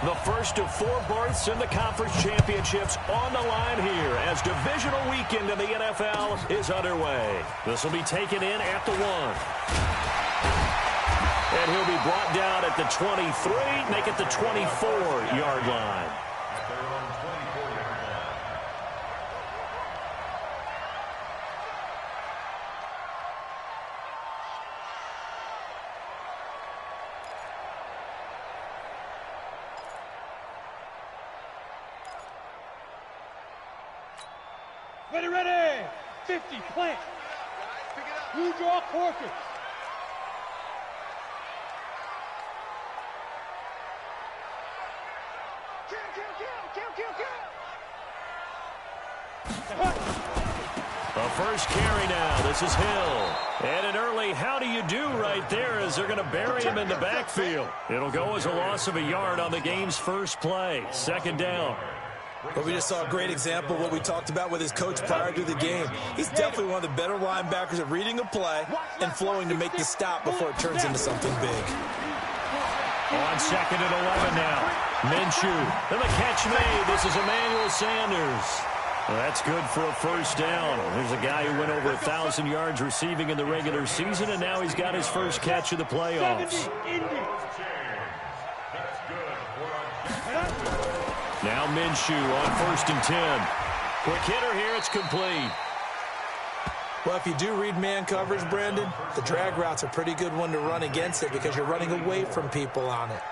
The first of 4 berths in the conference championships on the line here as divisional weekend in the NFL is underway. This will be taken in at the 1. And he'll be brought down at the 23, make it the 24-yard line. Ready, 50, plant. You draw quarters. The first carry now. This is Hill. And an early how do you do right there as they're going to bury him in the backfield. It'll go as a loss of a yard on the game's first play. 2nd down. But we just saw a great example of what we talked about with his coach prior to the game. He's definitely one of the better linebackers at reading a play and flowing to make the stop before it turns into something big. On 2nd and 11 now. Minshew. And the catch made. This is Emmanuel Sanders. Well, that's good for a first down. There's a guy who went over 1,000 yards receiving in the regular season, and now he's got his first catch of the playoffs. Now Minshew on 1st and 10. Quick hitter here. It's complete. Well, if you do read man coverage, Brandon, the drag route's a pretty good one to run against it because you're running away from people on it.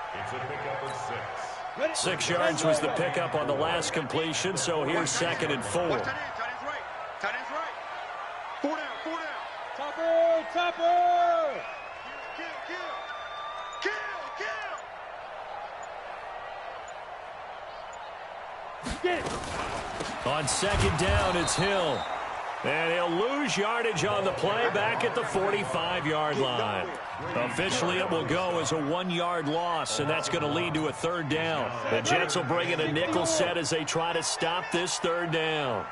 6 yards was the pickup on the last completion, so here's 2nd and 4. Tight end's right. 4 down. Topper! Kill! On 2nd down, it's Hill. And he'll lose yardage on the play back at the 45-yard line. Officially, it will go as a 1-yard loss, and that's going to lead to a 3rd down. The Jets will bring in a nickel set as they try to stop this 3rd down.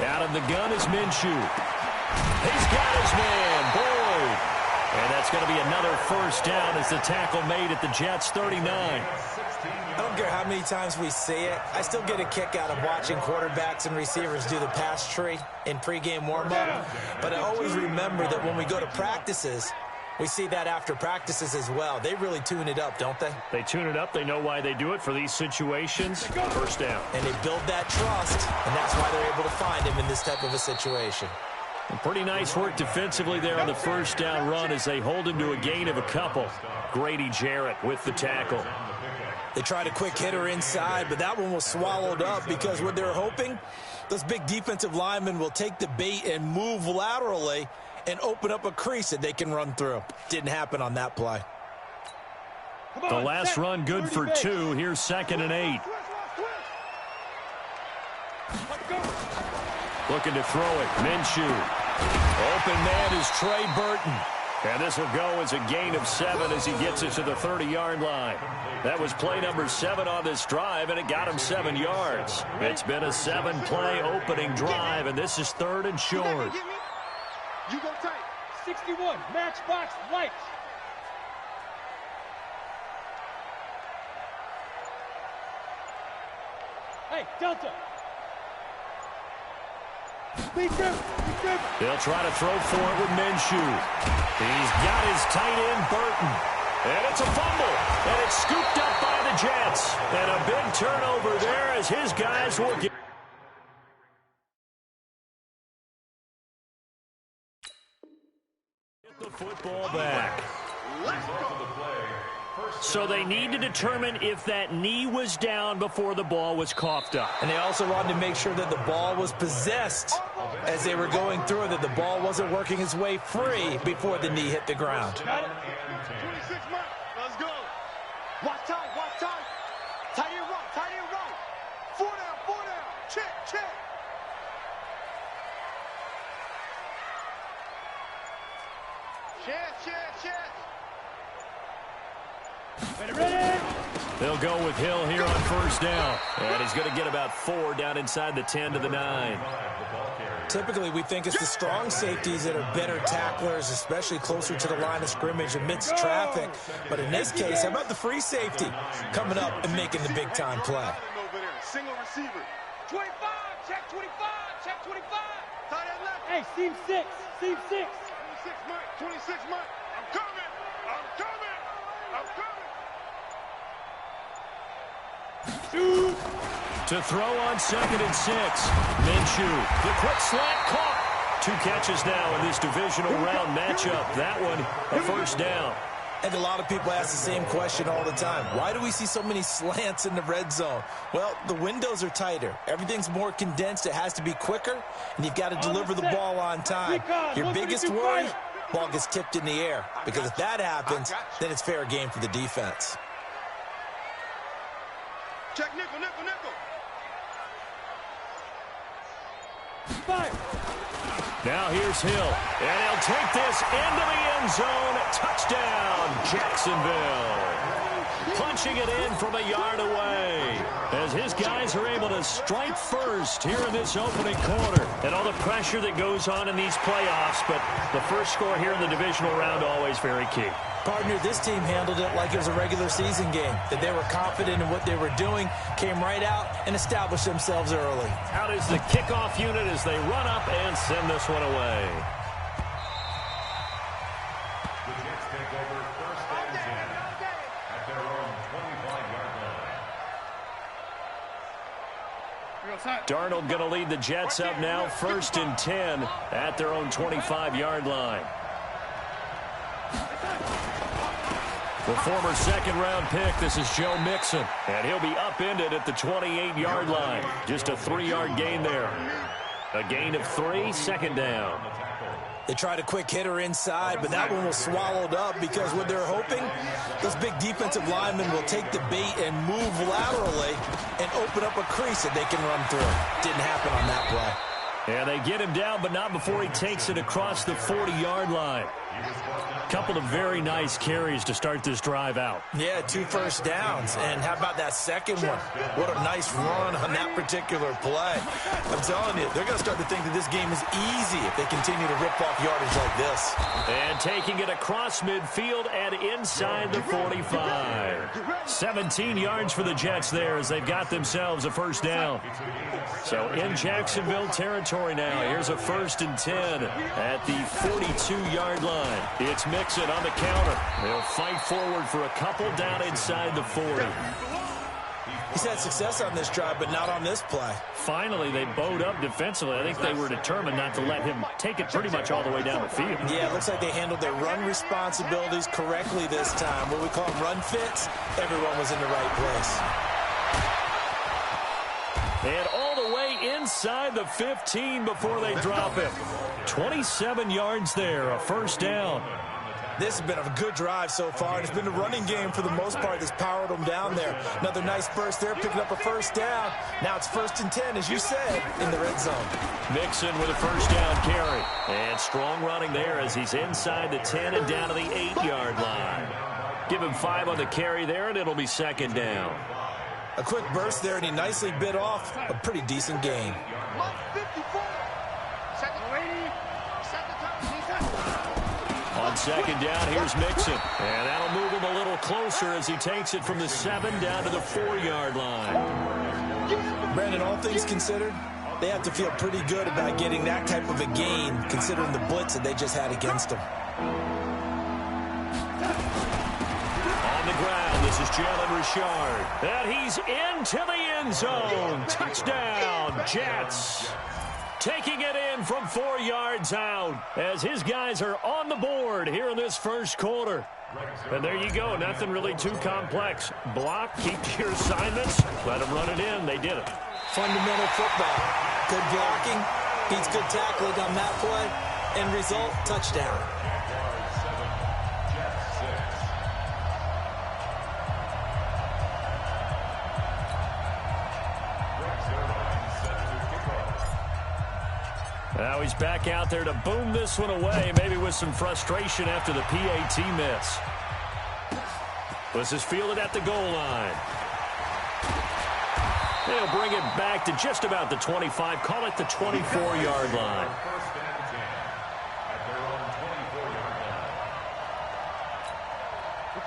Out of the gun is Minshew. He's got his man, Boyd. And that's going to be another first down as the tackle made at the Jets' 39. I don't care how many times we see it. I still get a kick out of watching quarterbacks and receivers do the pass tree in pregame warm-up. But I always remember that when we go to practices, we see that after practices as well. They really tune it up, don't they? They tune it up. They know why they do it for these situations. First down. And they build that trust, and that's why they're able to find him in this type of a situation. Pretty nice work defensively there on the first down run as they hold him to a gain of a couple. Grady Jarrett with the tackle. They tried a quick hitter inside, but that one was swallowed up because what they're hoping, those big defensive linemen will take the bait and move laterally and open up a crease that they can run through. Didn't happen on that play. The last run good for 2. Here's 2nd and 8. Looking to throw it. Minshew. Open man is Trey Burton. And this will go as a gain of 7 as he gets it to the 30-yard line. That was play number 7 on this drive, and it got him 7 yards. It's been a 7-play opening drive, and this is 3rd and short. You go tight. 61, matchbox, lights. Hey, Delta. They'll try to throw for it with Minshew. He's got his tight end, Burton. And it's a fumble. And it's scooped up by the Jets. And a big turnover there as his guys will get the football back. So they need to determine if that knee was down before the ball was coughed up. And they also wanted to make sure that the ball was possessed as they were going through, that the ball wasn't working its way free before the knee hit the ground. 26 man. Let's go. Watch time. Tight end right. 4 down. Check. Check. Ready? They'll go with Hill here on first down. And he's going to get about 4 down inside the 10 to the 9. Typically, we think it's the strong safeties that are better tacklers, especially closer to the line of scrimmage amidst traffic. But in this case, how about the free safety coming up and making the big-time play? Single receiver. 25, check 25, check 25. Tight end left. Hey, seam 6, seam 6. 26 Mike, 26 Mike. I'm coming, I'm coming, I'm coming. Shoot. To throw on 2nd and 6. Minshew, the quick slant caught. 2 catches now in this divisional round matchup. That one, a first down. And a lot of people ask the same question all the time. Why do we see so many slants in the red zone? Well, the windows are tighter. Everything's more condensed. It has to be quicker, and you've got to deliver the ball on time. Your biggest worry, ball gets tipped in the air. Because if that happens, then it's fair game for the defense. Check nickel, nickel, nickel. Fire. Now here's Hill, and he'll take this into the end zone. Touchdown, Jacksonville. Punching it in from a yard away as his guys are able to strike first here in this opening quarter. And all the pressure that goes on in these playoffs, but the first score here in the divisional round always very key. Partner, this team handled it like it was a regular season game, that they were confident in what they were doing, came right out and established themselves early. Out is the kickoff unit as they run up and send this one away. The Jets take over 1st and 10 at their own 25-yard line. Darnold going to lead the Jets up now, 1st and 10 at their own 25-yard line. The former 2nd-round pick, this is Joe Mixon, and he'll be upended at the 28-yard line. Just a 3-yard gain there. A gain of 3, 2nd down. They tried a quick hitter inside, but that one was swallowed up because what they're hoping, those big defensive linemen will take the bait and move laterally and open up a crease that they can run through. Didn't happen on that play. And they get him down, but not before he takes it across the 40-yard line. Couple of very nice carries to start this drive out. Yeah, 2 first downs. And how about that second one? What a nice run on that particular play. I'm telling you, they're going to start to think that this game is easy if they continue to rip off yardage like this. And taking it across midfield and inside the 45. 17 yards for the Jets there as they've got themselves a first down. So in Jacksonville territory now, here's a 1st and 10 at the 42-yard line. It's Mixon on the counter. They'll fight forward for a couple down inside the 40. He's had success on this drive, but not on this play. Finally, they bowed up defensively. I think they were determined not to let him take it pretty much all the way down the field. Yeah, it looks like they handled their run responsibilities correctly this time. What we call them run fits, everyone was in the right place. And all the way inside the 15 before they drop him. 27 yards there, a first down. This has been a good drive so far, and it's been the running game for the most part that's powered them down there. Another nice burst there, picking up a first down. Now it's 1st and 10, as you said, in the red zone. Mixon with a first down carry. And strong running there as he's inside the 10 and down to the 8-yard line. Give him 5 on the carry there, and it'll be 2nd down. A quick burst there, and he nicely bit off a pretty decent gain. On 2nd down, here's Mixon. And that'll move him a little closer as he takes it from the 7 down to the 4-yard line. Brandon, all things considered, they have to feel pretty good about getting that type of a gain, considering the blitz that they just had against them. On the ground, this is Jalen Richard. And he's into the end zone. Touchdown, Jets. Taking it in from 4 yards out as his guys are on the board here in this first quarter. And there you go. Nothing really too complex. Block, keep to your assignments, let them run it in. They did it. Fundamental football. Good blocking, beats good tackling on that play. End result, touchdown. Now he's back out there to boom this one away, maybe with some frustration after the PAT miss. This is fielded at the goal line. They'll bring it back to just about the 25. Call it the 24-yard line. First and 10 at their own 24-yard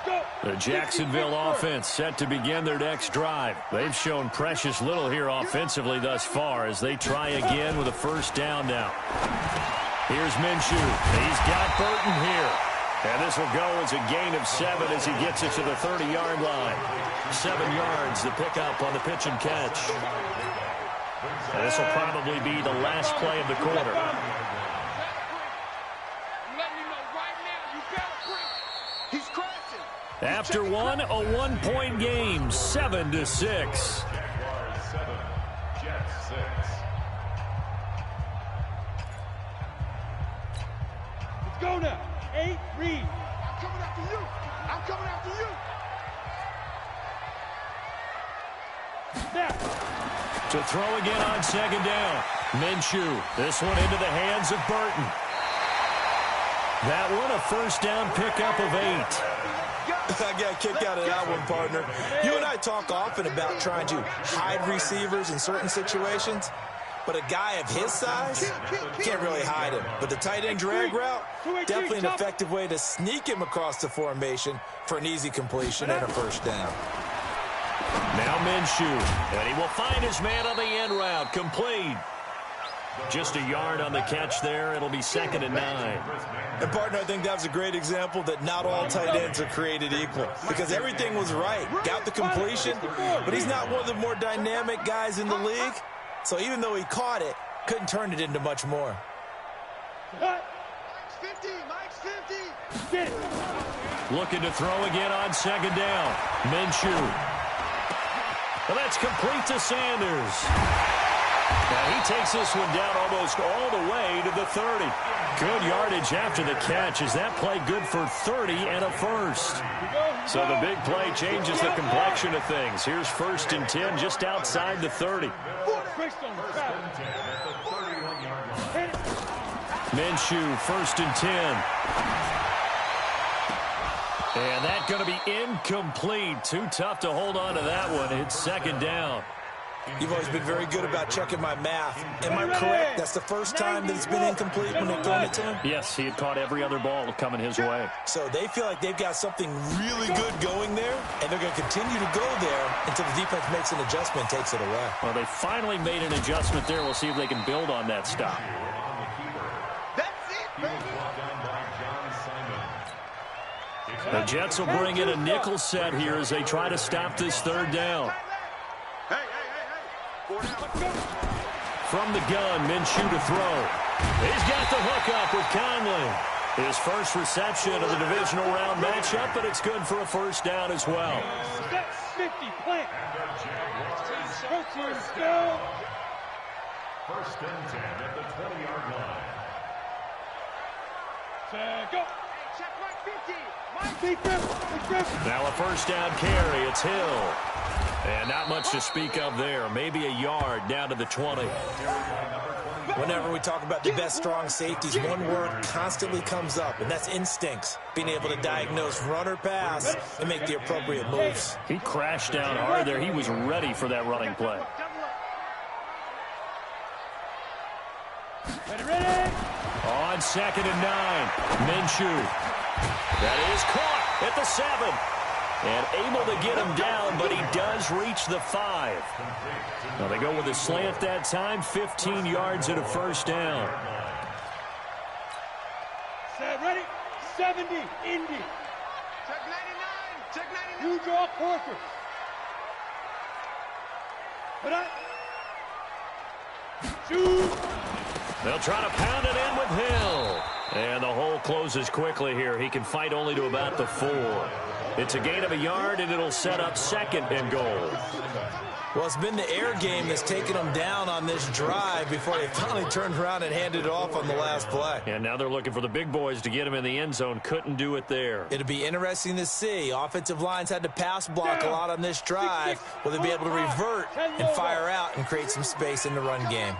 line. The Jacksonville offense set to begin their next drive. They've shown precious little here offensively thus far as they try again with a first down now. Here's Minshew. He's got Burton here. And this will go as a gain of 7 as he gets it to the 30-yard line. 7 yards to pick up on the pitch and catch. And this will probably be the last play of the quarter. After one, a 1-point game, 7-6. 7, Jets 6. Let's go now. 8, read. I'm coming after you. I'm coming after you. Snap. To throw again on second down. Minshew. This one into the hands of Burton. That one a first down pickup of 8. I got a kick out of that one, partner. You and I talk often about trying to hide receivers in certain situations, but a guy of his size can't really hide him. But the tight end drag route, definitely an effective way to sneak him across the formation for an easy completion and a first down. Now Minshew, and he will find his man on the end route, complete. Just a yard on the catch there. It'll be 2nd and 9. And, partner, I think that was a great example that not all tight ends are created equal because everything was right. Got the completion, but he's not one of the more dynamic guys in the league. So even though he caught it, couldn't turn it into much more. Mike's 50. Mike's 50. Get it. Looking to throw again on second down. Minshew. Well, that's complete to Sanders. Now he takes this one down almost all the way to the 30. Good yardage after the catch. Is that play good for 30 and a first? So the big play changes the complexion of things. Here's 1st and 10 just outside the 30. Minshew, 1st and 10. And that's going to be incomplete. Too tough to hold on to that one. It's 2nd down. You've always been very good about checking my math. Am I correct? That's the first time that it's been incomplete when they've thrown it to him? Yes, he had caught every other ball coming his way. So they feel like they've got something really good going there, and they're going to continue to go there until the defense makes an adjustment and takes it away. Well, they finally made an adjustment there. We'll see if they can build on that stop. That's it, baby. The Jets will bring in a nickel set here as they try to stop this 3rd down. Hey. From the gun, Minshew to throw. He's got the hookup with Conley. His first reception of the divisional round matchup, but it's good for a first down as well. 50, plant. Go. 1st and 10 at the 20-yard line. Go. Check right 50. Now a first down carry. It's Hill. And not much to speak of there. Maybe a yard down to the 20. Whenever we talk about the best strong safeties, one word constantly comes up, and that's instincts. Being able to diagnose run or pass and make the appropriate moves. He crashed down hard there. He was ready for that running play. Ready. On 2nd and 9, Minshew. That is caught at the 7. And able to get him down, but he does reach the 5. Now they go with a slant that time, 15 yards and a first down. Set, ready. 70, Indy. Check 99. Check 99. You draw Parker. Put up. Shoot. They'll try to pound it in with Hill. And the hole closes quickly here. He can fight only to about the 4. It's a gain of a yard, and it'll set up 2nd and goal. Well, it's been the air game that's taken them down on this drive before they finally turned around and handed it off on the last play. And now they're looking for the big boys to get him in the end zone. Couldn't do it there. It'll be interesting to see. Offensive lines had to pass block a lot on this drive. Will they be able to revert and fire out and create some space in the run game?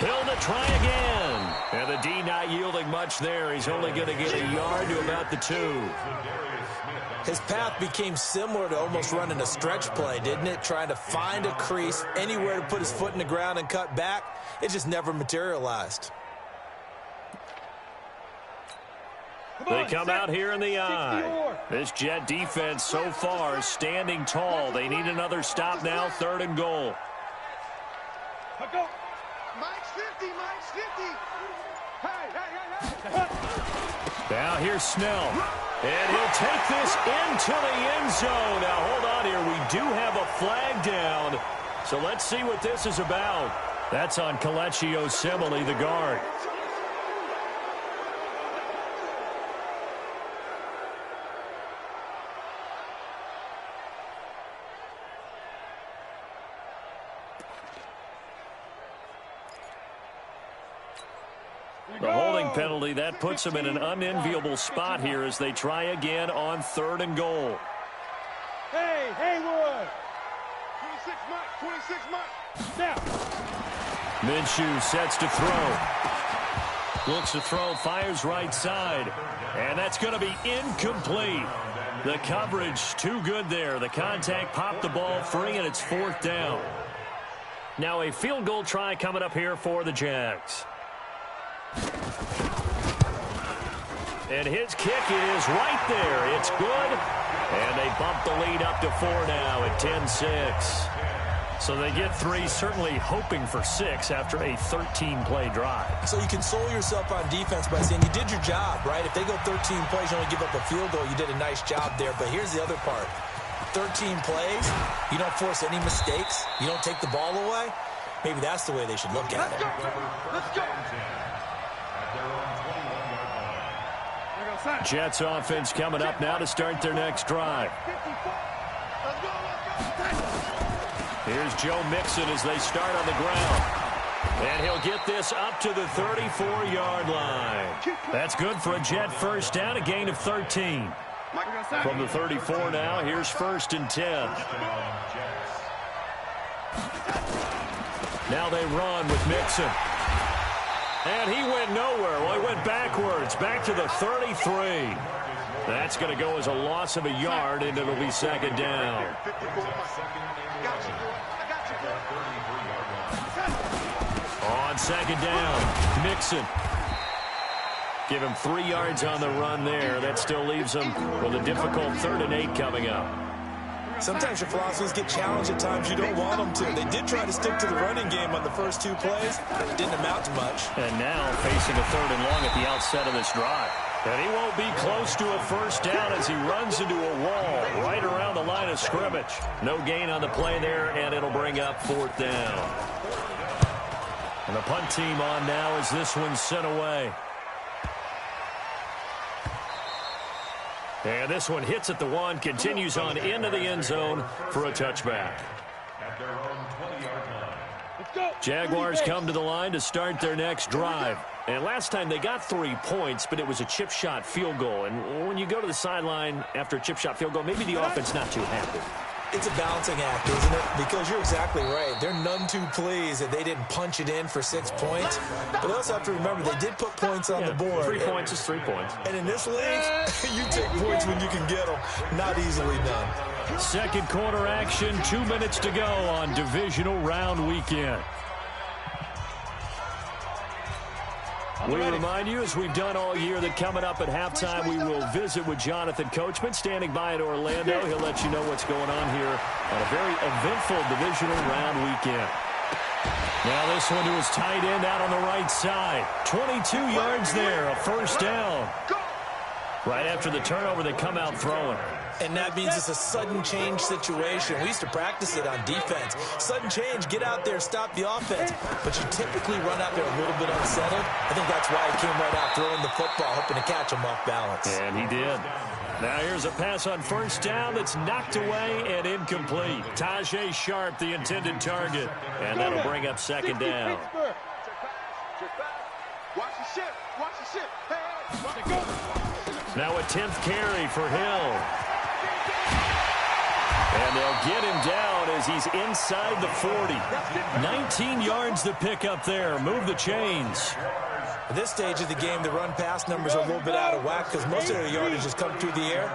Hill to try again. And the D not yielding much there. He's only going to get a yard to about the 2. His path became similar to almost running a stretch play, didn't it? Trying to find a crease, anywhere to put his foot in the ground and cut back. It just never materialized. They come out here in the eye. This Jet defense so far standing tall. They need another stop now, 3rd and goal. Mike's 50, Mike's 50. Hey. Now here's Snell. And he'll take this into the end zone. Now hold on here. We do have a flag down. So let's see what this is about. That's on Kelechi Osemele, the guard. The holding penalty, that puts them in an unenviable spot here as they try again on 3rd and goal. Hey, Haywood. 26 Mike. Now. Minshew sets to throw. Looks to throw, fires right side. And that's going to be incomplete. The coverage too good there. The contact popped the ball free, and it's 4th down. Now a field goal try coming up here for the Jags. And his kick is right there. It's good. And they bump the lead up to 4 now at 10-6. So they get 3, certainly hoping for 6 after a 13-play drive. So you console yourself on defense by saying you did your job, right? If they go 13 plays, you only give up a field goal, you did a nice job there. But here's the other part. 13 plays, you don't force any mistakes, you don't take the ball away. Maybe that's the way they should look at it. Let's go. Jets offense coming up now to start their next drive. Here's Joe Mixon as they start on the ground. And he'll get this up to the 34-yard line. That's good for a Jet first down, a gain of 13. From the 34 now, here's 1st and 10. Now they run with Mixon. And he went nowhere. Well, he went backwards, back to the 33. That's going to go as a loss of a yard, and it'll be 2nd down. On 2nd down, Mixon. Give him 3 yards on the run there. That still leaves him with a difficult 3rd and 8 coming up. Sometimes your philosophies get challenged at times you don't want them to. They did try to stick to the running game on the first 2 plays. It didn't amount to much. And now facing a 3rd and long at the outset of this drive. And he won't be close to a first down as he runs into a wall right around the line of scrimmage. No gain on the play there, and it'll bring up 4th down. And the punt team on now as this one's sent away. And this one hits at the 1, continues on into the end zone for a touchback. Jaguars come to the line to start their next drive. And last time they got 3 points, but it was a chip shot field goal. And when you go to the sideline after a chip shot field goal, maybe the offense not too happy. It's a balancing act, isn't it? Because you're exactly right. They're none too pleased that they didn't punch it in for 6 points. But they also have to remember they did put points on the board. 3 points is 3 points. And in this league, you take points when you can get them. Not easily done. 2nd quarter action, 2 minutes to go on divisional round weekend. We remind you, as we've done all year, that coming up at halftime, we will visit with Jonathan Coachman, standing by in Orlando. He'll let you know what's going on here on a very eventful divisional round weekend. Now this one to his tight end out on the right side. 22 yards there, a first down. Right after the turnover, they come out throwing. And that means it's a sudden change situation. We used to practice it on defense. Sudden change, get out there, stop the offense. But you typically run out there a little bit unsettled. I think that's why he came right out throwing the football, hoping to catch him off balance. And he did. Now here's a pass on first down that's knocked away and incomplete. Tajay Sharp, the intended target. And that'll bring up 2nd down. Watch the ship. Watch the ship. Now a 10th carry for Hill. And they'll get him down as he's inside the 40. 19 yards to pick up there. Move the chains. At this stage of the game, the run-pass numbers are a little bit out of whack because most of their yardage has come through the air.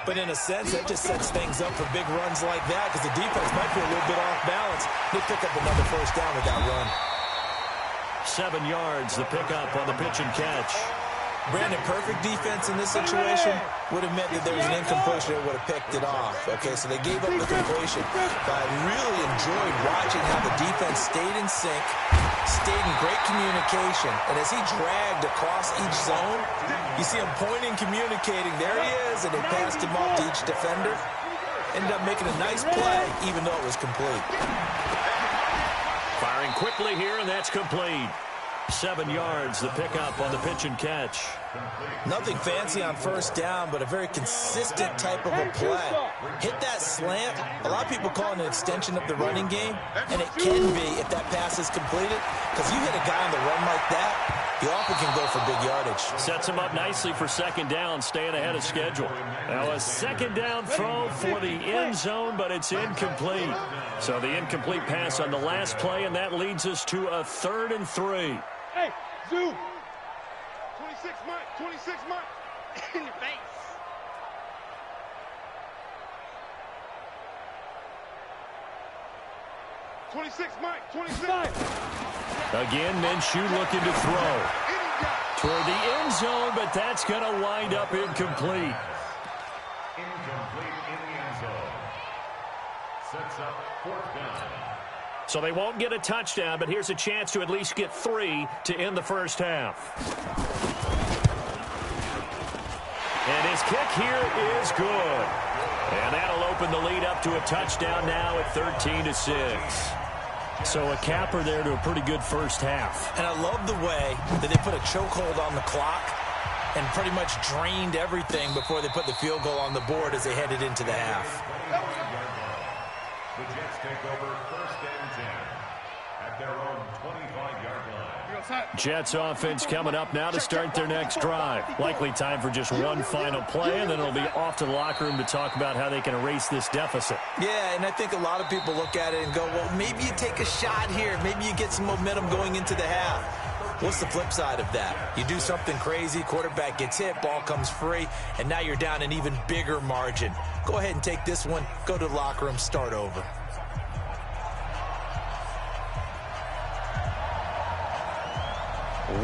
But in a sense, that just sets things up for big runs like that because the defense might be a little bit off balance. They pick up another first down with that run. 7 yards, the pickup on the pitch and catch. Brandon, perfect defense in this situation would have meant that there was an incompletion that would have picked it off. Okay, so they gave up the completion. But I really enjoyed watching how the defense stayed in sync, stayed in great communication. And as he dragged across each zone, you see him pointing, communicating. There he is, and they passed him off to each defender. Ended up making a nice play, even though it was complete. Firing quickly here, and that's complete. 7 yards, the pickup on the pitch and catch. Nothing fancy on first down, but a very consistent type of a play. Hit that slant. A lot of people call it an extension of the running game, and it can be if that pass is completed, because you hit a guy on the run like that, he often can go for big yardage. Sets him up nicely for second down, staying ahead of schedule. Now a second down throw for the end zone, but it's incomplete. So the incomplete pass on the last play, and that leads us to a 3rd and 3. Hey, Zoo. 26 Mike, 26 Mike. In your face. Mike, 26 Mike. Again, Minshew looking to throw toward the end zone, but that's going to wind up incomplete. Incomplete in the end zone. Sets up 4th down. So they won't get a touchdown, but here's a chance to at least get 3 to end the first half. And his kick here is good. And that'll open the lead up to a touchdown now at 13-6. So a capper there to a pretty good first half. And I love the way that they put a chokehold on the clock and pretty much drained everything before they put the field goal on the board as they headed into the half. The Jets take over 1st and 10 at their own 25-yard line. Jets offense coming up now to start their next drive. Likely time for just one final play, and then it'll be off to the locker room to talk about how they can erase this deficit. Yeah, and I think a lot of people look at it and go, well, maybe you take a shot here. Maybe you get some momentum going into the half. What's the flip side of that? You do something crazy, quarterback gets hit, ball comes free, and now you're down an even bigger margin. Go ahead and take this one, go to the locker room, start over.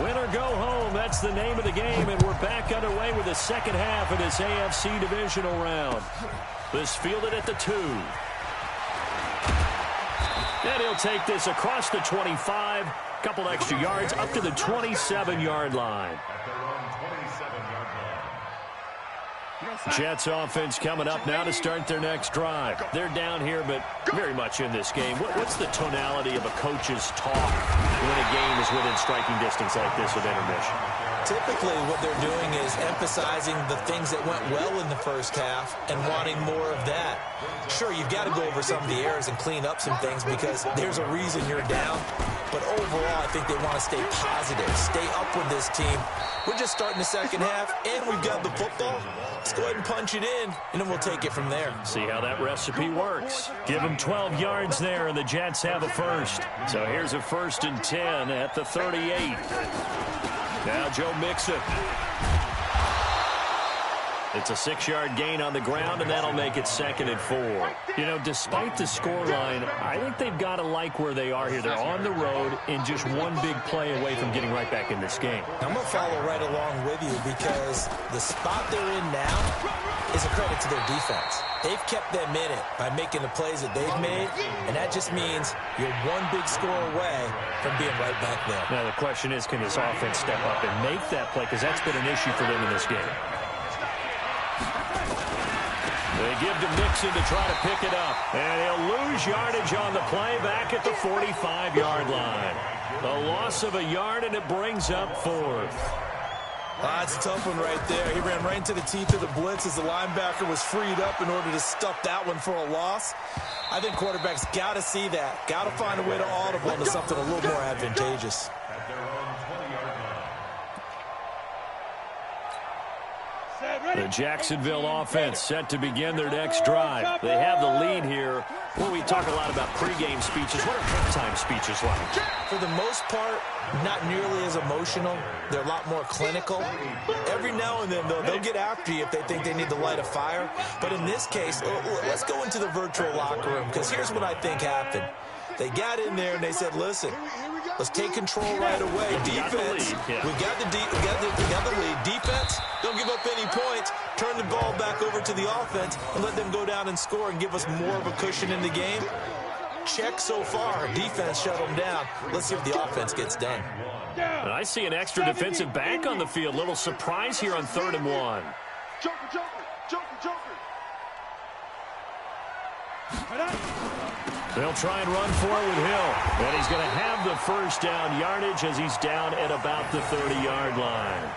Win or go home, that's the name of the game, and we're back underway with the second half of this AFC divisional round. This fielded at the 2. And he'll take this across the 25, couple extra yards up to the 27-yard line. At their own 27-yard line. Jets offense coming up now to start their next drive. They're down here, but very much in this game. What's the tonality of a coach's talk when a game is within striking distance like this of intermission? Typically, what they're doing is emphasizing the things that went well in the first half and wanting more of that. Sure, you've got to go over some of the errors and clean up some things because there's a reason you're down. But overall, I think they want to stay positive, stay up with this team. We're just starting the second half, and we've got the football. Let's go ahead and punch it in, and then we'll take it from there. See how that recipe works. Give them 12 yards there, and the Jets have a first. So here's a 1st and 10 at the 38. Now Joe Mixon. It's a 6-yard gain on the ground, and that'll make it 2nd and 4. You know, despite the scoreline, I think they've got to like where they are here. They're on the road and just one big play away from getting right back in this game. I'm going to follow right along with you because the spot they're in now is a credit to their defense. They've kept them in it by making the plays that they've made, and that just means you're one big score away from being right back there. Now, the question is, can this offense step up and make that play? Because that's been an issue for them in this game. They give to Mixon to try to pick it up. And he'll lose yardage on the play back at the 45-yard line. The loss of a yard, and it brings up 4th. That's a tough one right there. He ran right into the teeth of the blitz as the linebacker was freed up in order to stuff that one for a loss. I think quarterbacks got to see that. Got to find a way to audible into something a little more advantageous. At their own 20-yard line. Set, The Jacksonville offense set to begin their next drive. They have the lead here. Well, we talk a lot about pregame speeches. What are halftime speeches like? For the most part, not nearly as emotional. They're a lot more clinical. Every now and then, though, they'll get after you if they think they need to light a fire. But in this case, let's go into the virtual locker room, because here's what I think happened. They got in there and they said, listen, let's take control right away. Defense, we got the lead. Defense, don't give up any points. Turn the ball back over to the offense and let them go down and score and give us more of a cushion in the game. Check so far. Defense shut them down. Let's see if the offense gets done. And I see an extra defensive back on the field. Little surprise here on 3rd and 1. Joker, Joker, Joker, Joker. They'll try and run for it with Hill. And he's going to have the first down yardage as he's down at about the 30-yard line.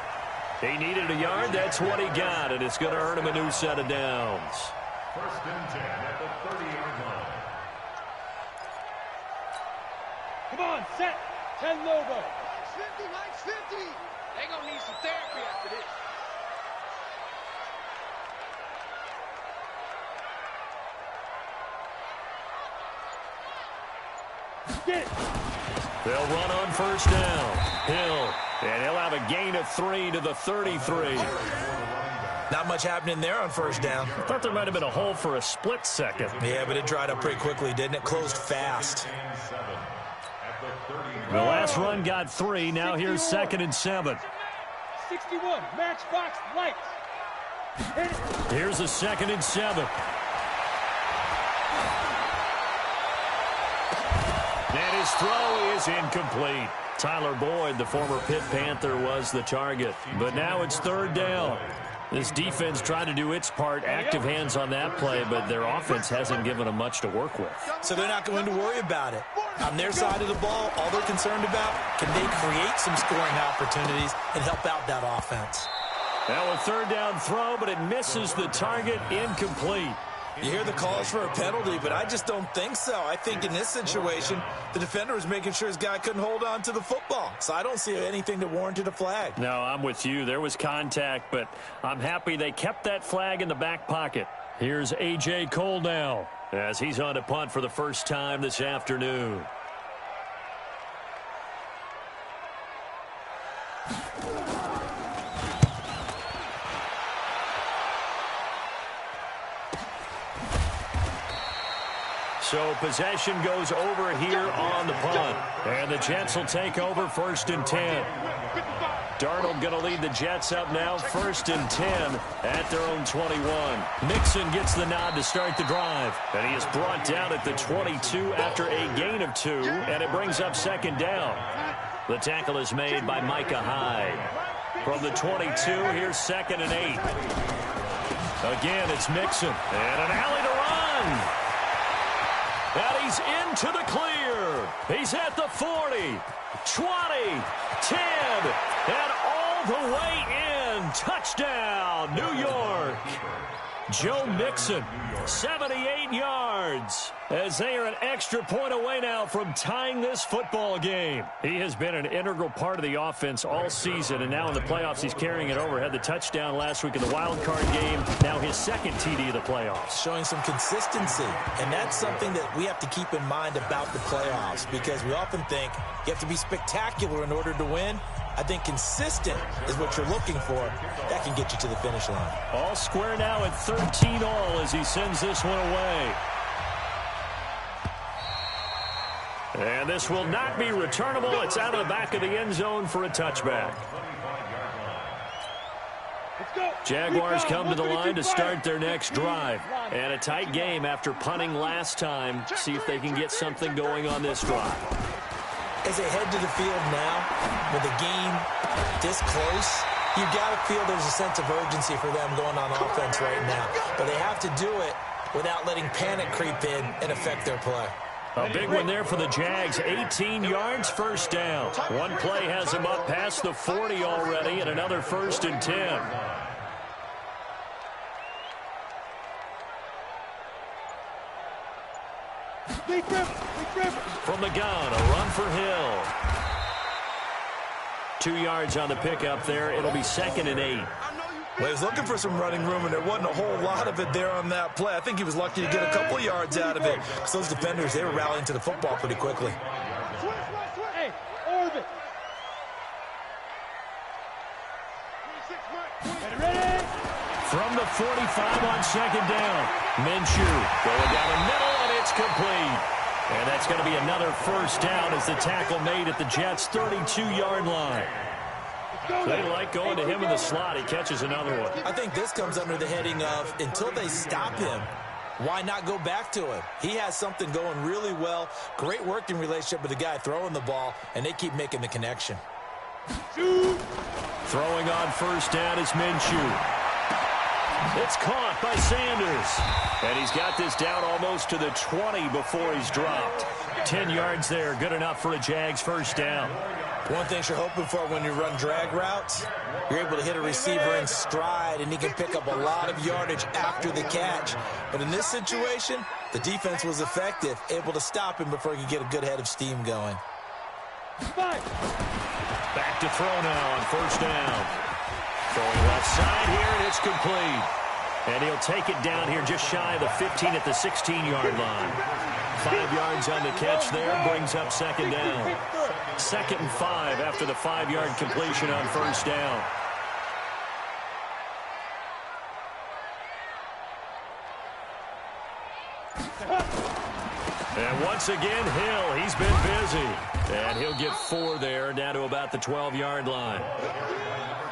He needed a yard. That's what he got, and it's going to earn him a new set of downs. 1st and 10 at the 30-yard line. Come on, set. 10 Lobo. Lights 50, lights 50. They gonna need some therapy after this. Get it. They'll run on 1st down. Hill, and he'll have a gain of 3 to the 33. Not much happening there on 1st down. I thought there might have been a hole for a split second. Yeah, but it dried up pretty quickly, didn't it? Closed fast. The last run got 3. Now here's 2nd and 7. 61, matchbox lights. Hit it. Here's a 2nd and 7. And his throw is incomplete. Tyler Boyd, the former Pitt Panther, was the target. But now it's 3rd down. This defense tried to do its part, active hands on that play, but their offense hasn't given them much to work with. So they're not going to worry about it. On their side of the ball, all they're concerned about, can they create some scoring opportunities and help out that offense? Now a 3rd down throw, but it misses the target, incomplete. You hear the calls for a penalty, but I just don't think so. I think in this situation, the defender was making sure his guy couldn't hold on to the football. So I don't see anything that warranted a flag. No, I'm with you. There was contact, but I'm happy they kept that flag in the back pocket. Here's A.J. Cole now as he's on to punt for the first time this afternoon. So possession goes over here on the punt. And the Jets will take over 1st and 10. Darnold going to lead the Jets up now, 1st and 10 at their own 21. Mixon gets the nod to start the drive. And he is brought down at the 22 after a gain of 2. And it brings up 2nd down. The tackle is made by Micah Hyde. From the 22, here's 2nd and 8. Again, it's Mixon. And an alley to run. And he's into the clear. He's at the 40, 20, 10, and all the way in. Touchdown, New York. Joe Mixon, 78 yards, as they are an extra point away now from tying this football game. He has been an integral part of the offense all season, and now in the playoffs he's carrying it over. Had the touchdown last week in the wild card game, now his 2nd TD of the playoffs. Showing some consistency, and that's something that we have to keep in mind about the playoffs, because we often think you have to be spectacular in order to win. I think consistent is what you're looking for. That can get you to the finish line. All square now at 13 all as he sends this one away. And this will not be returnable. It's out of the back of the end zone for a touchback. Jaguars come to the line to start their next drive. And a tight game after punting last time. See if they can get something going on this drive. As they head to the field now, with the game this close, you've got to feel there's a sense of urgency for them going on offense right now. But they have to do it without letting panic creep in and affect their play. A big one there for the Jags. 18 yards, 1st down. One play has them up past the 40 already, and another 1st and 10. From the gun, a run for Hill. 2 yards on the pickup there. It'll be 2nd and 8. Well, he was looking for some running room, and there wasn't a whole lot of it there on that play. I think he was lucky to get a couple of yards out of it, because those defenders, they were rallying to the football pretty quickly. Hey, orbit. Ready? From the 45 on second down, Minshew going down the middle, and it's complete. And that's going to be another first down as the tackle made at the Jets' 32-yard line. They like going to him in the slot. He catches another one. I think this comes under the heading of, until they stop him, why not go back to him? He has something going really well, great working relationship with the guy throwing the ball, and they keep making the connection. Throwing on first down is Minshew. It's caught by Sanders. And he's got this down almost to the 20 before he's dropped. 10 yards there, good enough for a Jags first down. One thing you're hoping for when you run drag routes, you're able to hit a receiver in stride, and he can pick up a lot of yardage after the catch. But in this situation, the defense was effective, able to stop him before he could get a good head of steam going. Back to throw now on first down. Throwing left side here, and it's complete. And he'll take it down here just shy of the 15 at the 16-yard line. 5 yards on the catch there, brings up second down. 2nd and 5 after the 5-yard completion on first down. And once again, Hill, he's been busy. And he'll get 4 there, down to about the 12-yard line.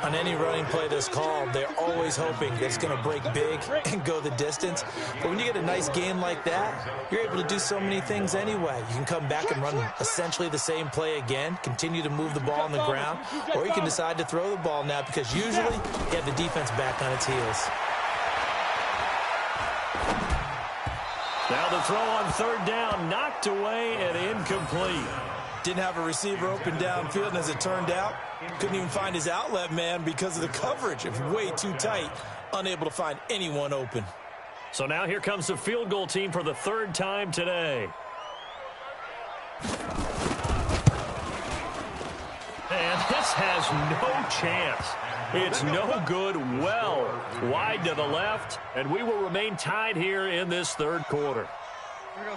On any running play that's called, they're always hoping that it's going to break big and go the distance. But when you get a nice gain like that, you're able to do so many things anyway. You can come back and run essentially the same play again, continue to move the ball on the ground, or you can decide to throw the ball now because usually you have the defense back on its heels. Now the throw on third down, knocked away and incomplete. Didn't have a receiver open downfield, and as it turned out, couldn't even find his outlet man because of the coverage. It was way too tight, unable to find anyone open. So now here comes the field goal team for the 3rd time today. And this has no chance. It's no good, well wide to the left, and we will remain tied here in this 3rd quarter.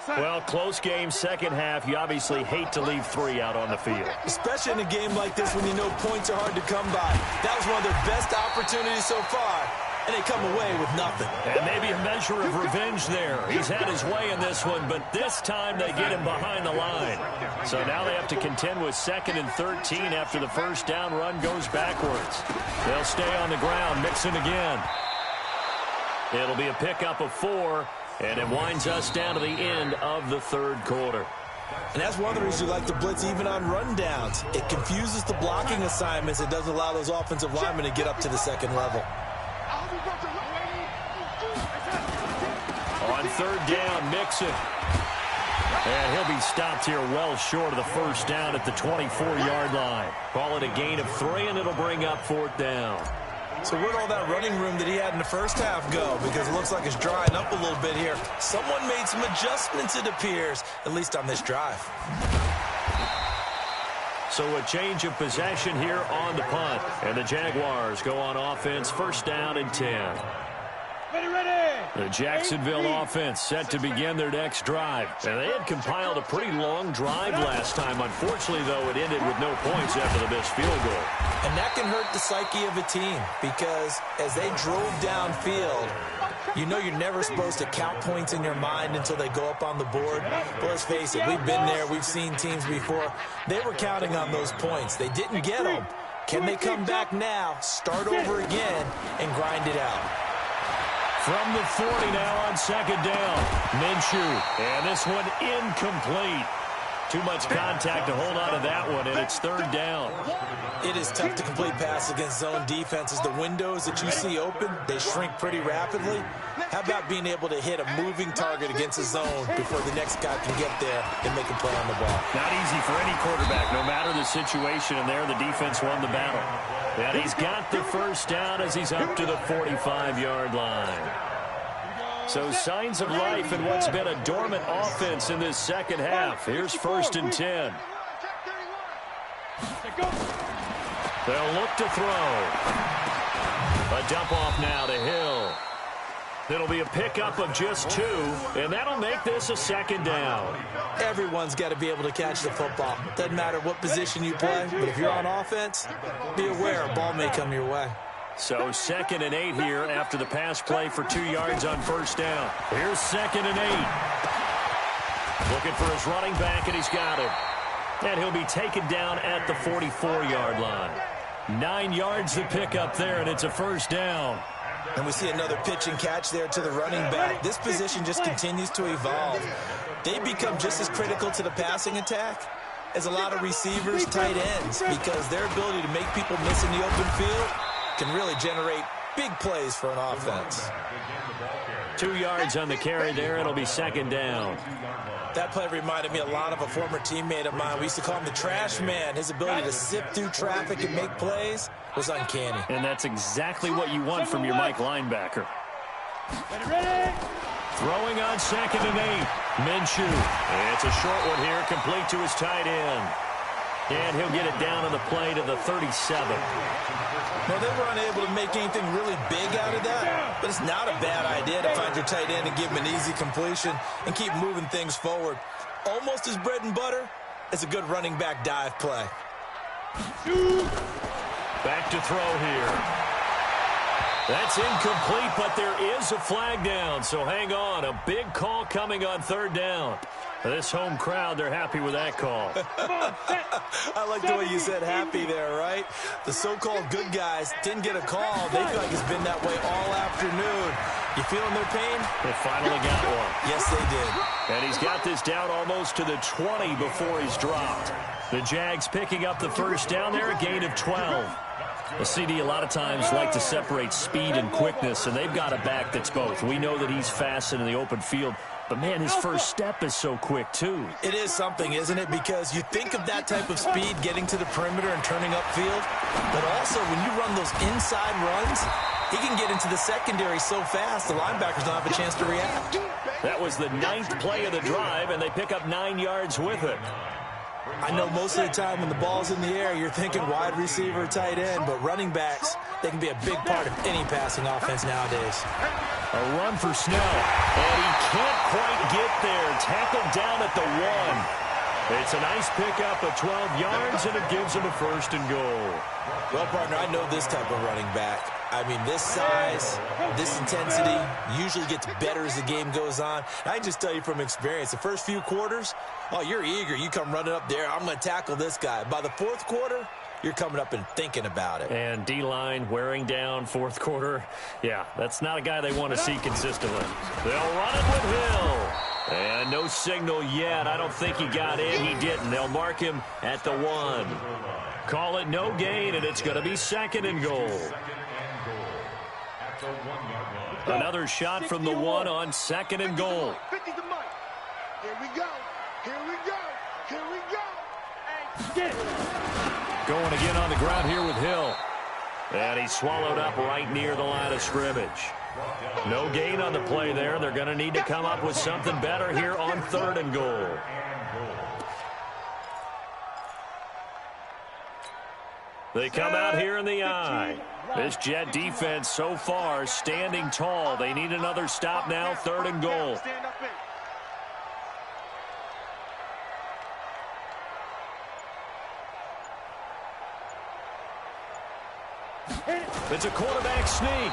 Well, close game, second half. You obviously hate to leave 3 out on the field. Especially in a game like this when you know points are hard to come by. That was one of their best opportunities so far, and they come away with nothing. And maybe a measure of revenge there. He's had his way in this one, but this time they get him behind the line. So now they have to contend with 2nd and 13 after the first down run goes backwards. They'll stay on the ground, mixing again. It'll be a pickup of 4. And it winds us down to the end of the 3rd quarter. And that's one of the reasons you like to blitz even on rundowns. It confuses the blocking assignments. It doesn't allow those offensive linemen to get up to the 2nd level. On 3rd down, Mixon. And he'll be stopped here well short of the first down at the 24-yard line. Call it a gain of 3, and it'll bring up 4th down. So where'd all that running room that he had in the first half go? Because it looks like it's drying up a little bit here. Someone made some adjustments, it appears, at least on this drive. So a change of possession here on the punt. And the Jaguars go on offense, first down and 10. The Jacksonville offense set to begin their next drive. And they had compiled a pretty long drive last time. Unfortunately, though, it ended with no points after the missed field goal. And that can hurt the psyche of a team because as they drove downfield, you know you're never supposed to count points in your mind until they go up on the board. But let's face it, we've been there. We've seen teams before. They were counting on those points. They didn't get them. Can they come back now, start over again, and grind it out? From the 40 now on second down. Minshew. And this one incomplete. Too much contact to hold on to that one, and it's 3rd down. It is tough to complete passes against zone defenses. The windows that you see open, they shrink pretty rapidly. How about being able to hit a moving target against a zone before the next guy can get there and make a play on the ball? Not easy for any quarterback, no matter the situation, and there the defense won the battle. And he's got the first down as he's up to the 45-yard line. So signs of life in what's been a dormant offense in this second half. Here's 1st and 10. They'll look to throw. A dump off now to Hill. It'll be a pickup of just 2, and that'll make this a second down. Everyone's got to be able to catch the football. Doesn't matter what position you play, but if you're on offense, be aware a ball may come your way. So 2nd and 8 here after the pass play for 2 yards on first down. Here's 2nd and 8. Looking for his running back, and he's got him. And he'll be taken down at the 44-yard line. 9 yards to pick up there, and it's a first down. And we see another pitch and catch there to the running back. This position just continues to evolve. They become just as critical to the passing attack as a lot of receivers, tight ends, because their ability to make people miss in the open field can really generate big plays for an offense. 2 yards on the carry there. It'll be 2nd down. That play reminded me a lot of a former teammate of mine. We used to call him the trash man. His ability to sift through traffic and make plays was uncanny. And that's exactly what you want from your Mike linebacker. Throwing on 2nd and 8. Minshew. It's a short one here, complete to his tight end. And he'll get it down on the play to the 37. Well, they were unable to make anything really big out of that, but it's not a bad idea to find your tight end and give him an easy completion and keep moving things forward. Almost as bread and butter as a good running back dive play. Back to throw here. That's incomplete, but there is a flag down, so hang on. A big call coming on 3rd down. This home crowd, they're happy with that call. I like the way you said happy there, right? The so-called good guys didn't get a call. They feel like it's been that way all afternoon. You feeling their pain? They finally got one. Yes, they did. And he's got this down almost to the 20 before he's dropped. The Jags picking up the first down there, a gain of 12. The CD a lot of times like to separate speed and quickness, and they've got a back that's both. We know that he's fast in the open field, but, man, his first step is so quick, too. It is something, isn't it? Because you think of that type of speed getting to the perimeter and turning upfield, but also when you run those inside runs, he can get into the secondary so fast the linebackers don't have a chance to react. That was the 9th play of the drive, and they pick up 9 yards with it. I know most of the time when the ball's in the air, you're thinking wide receiver, tight end, but running backs, they can be a big part of any passing offense nowadays. A run for Snell, and he can't quite get there. Tackled down at the 1. It's a nice pickup of 12 yards, and it gives him a 1st and goal. Well, partner, I know this type of running back. I mean, this size, this intensity usually gets better as the game goes on. I can just tell you from experience, the first few quarters, oh, you're eager. You come running up there, I'm going to tackle this guy. By the 4th quarter, you're coming up and thinking about it. And D-line wearing down 4th quarter. Yeah, that's not a guy they want to see consistently. They'll run it with Hill. And no signal yet. I don't think he got in. He didn't. They'll mark him at the 1. Call it no gain, and it's going to be 2nd and goal. Another shot from the 1 on 2nd and goal. 50 to Mike. Here we go. Here we go. Here we go. Get it. Going again on the ground here with Hill. And he's swallowed up right near the line of scrimmage. No gain on the play there. They're going to need to come up with something better here on 3rd and goal. They come out here in the eye. This Jet defense so far standing tall. They need another stop now, 3rd and goal. It's a quarterback sneak.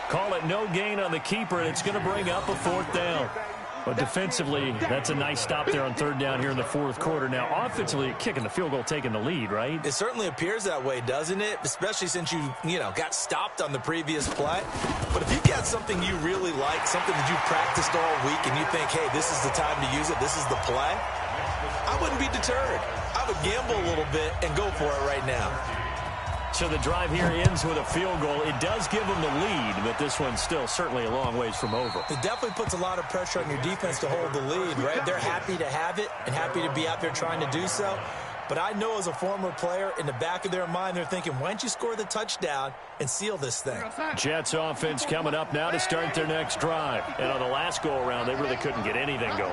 Call it no gain on the keeper, and it's going to bring up a 4th down. But defensively, that's a nice stop there on 3rd down here in the 4th quarter. Now, offensively, kicking the field goal, taking the lead, right? It certainly appears that way, doesn't it? Especially since you got stopped on the previous play. But if you've got something you really like, something that you've practiced all week, and you think, hey, this is the time to use it, this is the play, I wouldn't be deterred. I would gamble a little bit and go for it right now. So the drive here ends with a field goal. It does give them the lead, but this one's still certainly a long ways from over. It definitely puts a lot of pressure on your defense to hold the lead, right? They're happy to have it and happy to be out there trying to do so. But I know as a former player, in the back of their mind, they're thinking, why don't you score the touchdown and seal this thing? Jets offense coming up now to start their next drive. And on the last go-around, they really couldn't get anything going.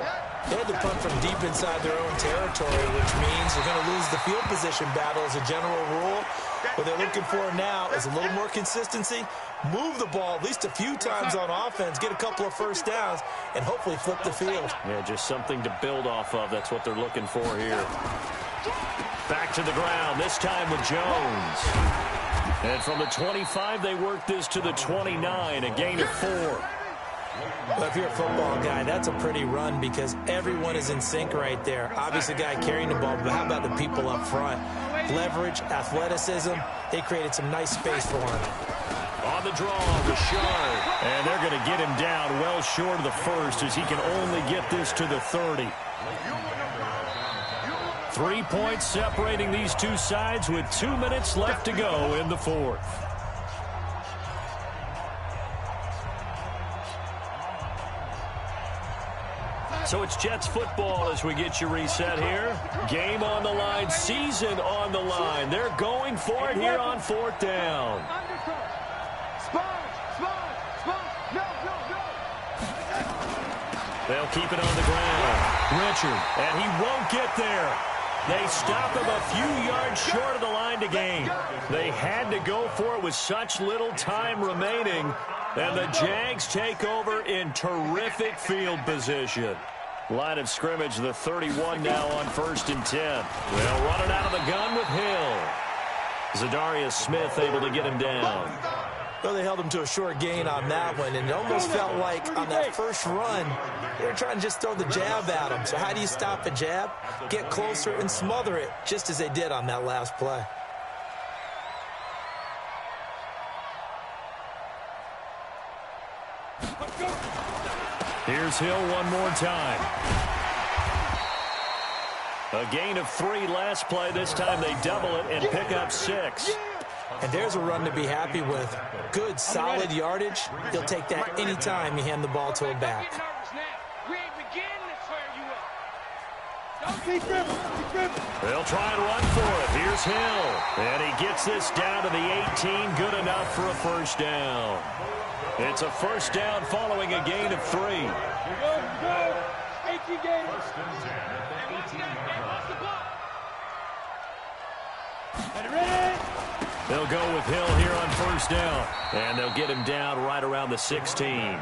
They had to punt from deep inside their own territory, which means they're going to lose the field position battle as a general rule. What they're looking for now is a little more consistency, move the ball at least a few times on offense, get a couple of first downs, and hopefully flip the field. Yeah, just something to build off of. That's what they're looking for here. Back to the ground, this time with Jones. And from the 25, they work this to the 29, a gain of 4. Well, if you're a football guy, that's a pretty run because everyone is in sync right there. Obviously, the guy carrying the ball, but how about the people up front? Leverage, athleticism, they created some nice space for him. On the draw, Richard. And they're going to get him down well short of the first as he can only get this to the 30. 3 points separating these two sides with 2 minutes left to go in the fourth. So it's Jets football as we get you reset here. Game on the line, season on the line. They're going for it here on fourth down. They'll keep it on the ground. Richard, and he won't get there. They stop him a few yards short of the line to gain. They had to go for it with such little time remaining. And the Jags take over in terrific field position. Line of scrimmage, the 31 now on 1st and 10. They'll run it out of the gun with Hill. Zadarius Smith able to get him down. Well, they held him to a short gain on that one, and it almost felt like on that first run, they were trying to just throw the jab at him. So how do you stop a jab? Get closer and smother it, just as they did on that last play. Here's Hill one more time. A gain of 3 last play. This time they double it and pick up 6. And there's a run to be happy with. Good, solid yardage. He'll take that anytime you hand the ball to a back. They'll try and run for it. Here's Hill. And he gets this down to the 18. Good enough for a first down. It's a first down following a gain of 3. Here we go. 18 games. Ready? They'll go with Hill here on first down. And they'll get him down right around the 16.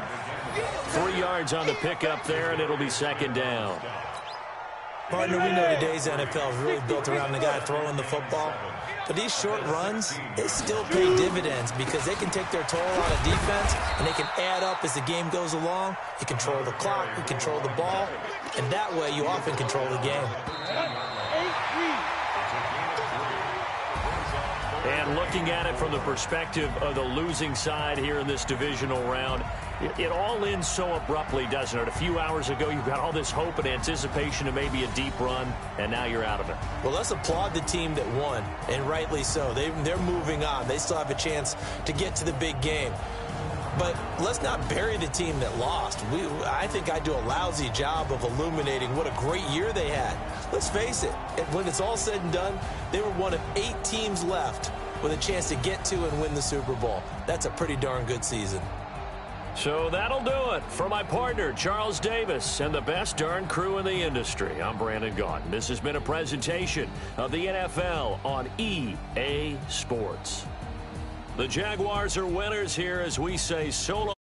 3 yards on the pickup there, and it'll be second down. Partner, we know today's NFL is really built around the guy throwing the football. But these short runs, they still pay dividends because they can take their toll on a defense and they can add up as the game goes along. You control the clock, you control the ball, and that way you often control the game. And looking at it from the perspective of the losing side here in this divisional round, it all ends so abruptly, doesn't it? A few hours ago, you've got all this hope and anticipation of maybe a deep run, and now you're out of it. Well, let's applaud the team that won, and rightly so. They're moving on. They still have a chance to get to the big game. But let's not bury the team that lost. I think I do a lousy job of illuminating what a great year they had. Let's face it, when it's all said and done, they were one of 8 teams left with a chance to get to and win the Super Bowl. That's a pretty darn good season. So that'll do it for my partner, Charles Davis, and the best darn crew in the industry. I'm Brandon Gaudin. This has been a presentation of the NFL on EA Sports. The Jaguars are winners here as we say so long.